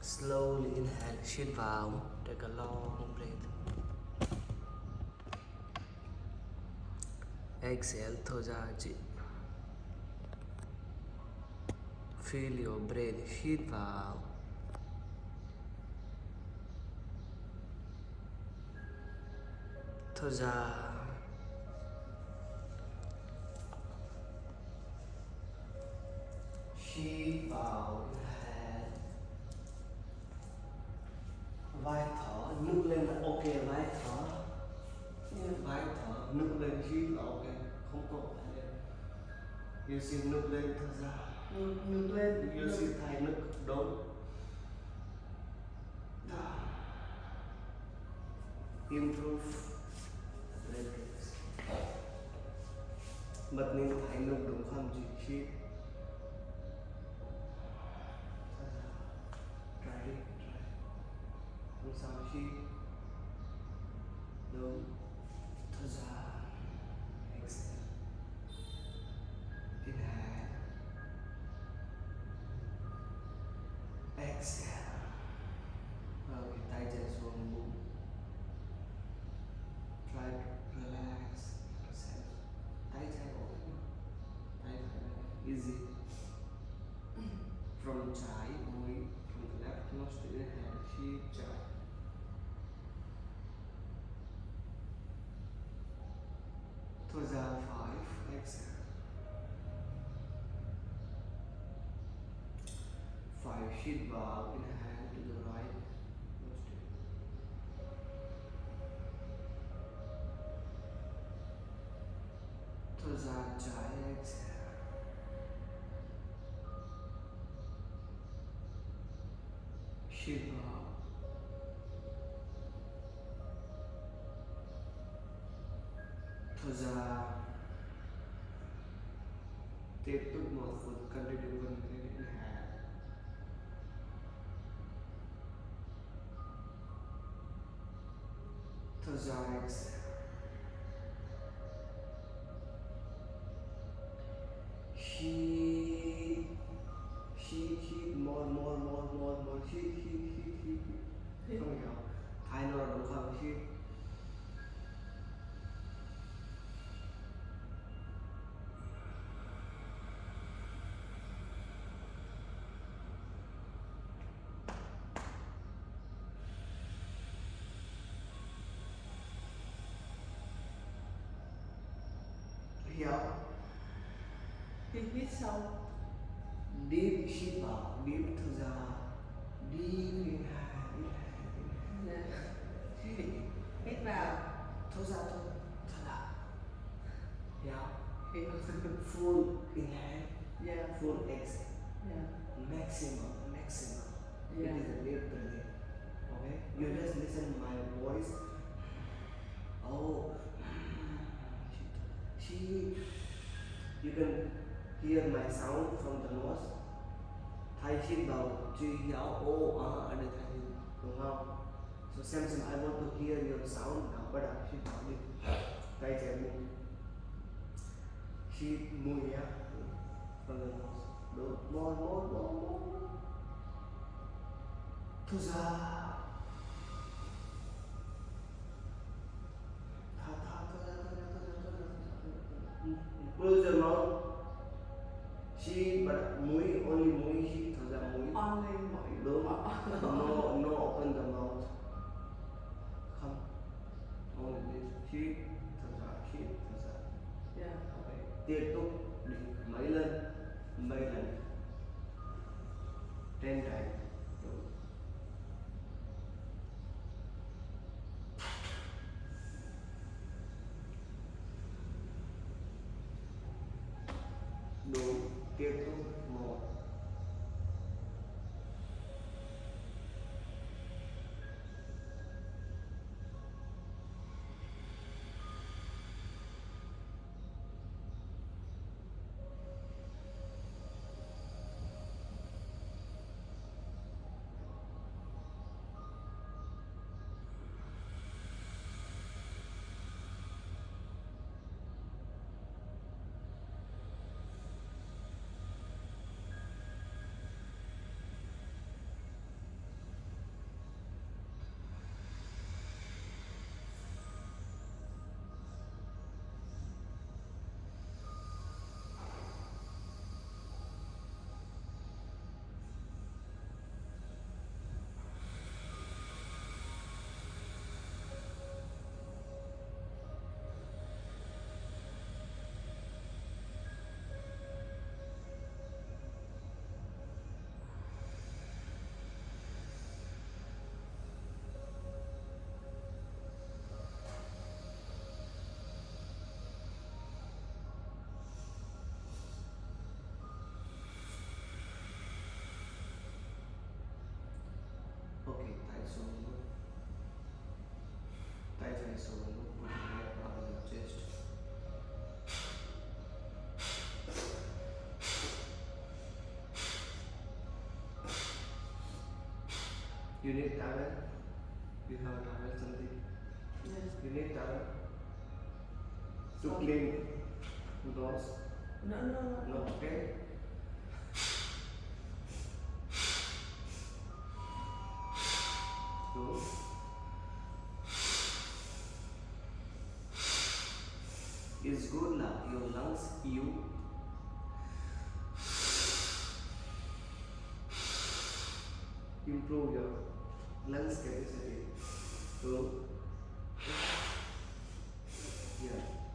Slowly inhale, hít vào, take a long breath. Exhale, thở ra chị. Feel your breath, hít vào. Thở ra. Hít vào, inhale. Vai thở, nâng lên là ok, vai thở. Vai thở, nâng lên hít là ok, không có phải lên. You see nâng lên, thở ra. Nâng lên, you see thai nâng, đúng. Improve. Bật lên thai nâng đúng không chị hít. Try. Không sao hít. Đúng. Thở ra. Exhale. Inhale. Exhale. Okay, tay chân xuống bụng. Try to relax yourself. Tay chân ổn. Tay chân easy. From trái mũi, from the left nostril, inhale, hít trái. Thở ra 5, exhale. 5, hít vào, inhale to the right nostril. Thở ra trái, exhale. Hít vào. Thở ra. Tiếp tục một phút, continue with inhale. Thở ra, exhale. Hít. Hít, more, hít. Không hiểu. Thái nó đúng không? Hít. Hiểu. Hít sâu. Deep hít vào, deep thở ra. Deep inhale. Hít vào. Thở ra thôi. Thở ra. Hiểu. Hít. Full inhale. Yeah. Full exhale. Yeah. Maximum. Yeah. It is a deep breathing. Okay? You just listen to my voice. Oh. You can hear my sound from the nose. Thai hít vào, chị hiểu ô ở đây thai đúng không? So xem I want to hear your sound now. Bắt đầu hít vào đi. Tay chân mũi. Hít mũi nhá. From the nose. Đúng. More. Thở ra. Close your mouth. She but mũi only mũi hít thở ra mũi. Only mũi. Đúng. No open the mouth. Không. Only this. Hít thở ra. Yeah. Okay. Tiếp tục đi mấy lần. 10 times. Đúng. Tiếp tục 1. So look, put your hand on your chest. You need towel? You have a towel something? Yes. You need towel to Sorry. clean nose? No, no, no. No, okay? Good. It's good now. Your lungs, you improve your lungs capacity. So, yeah.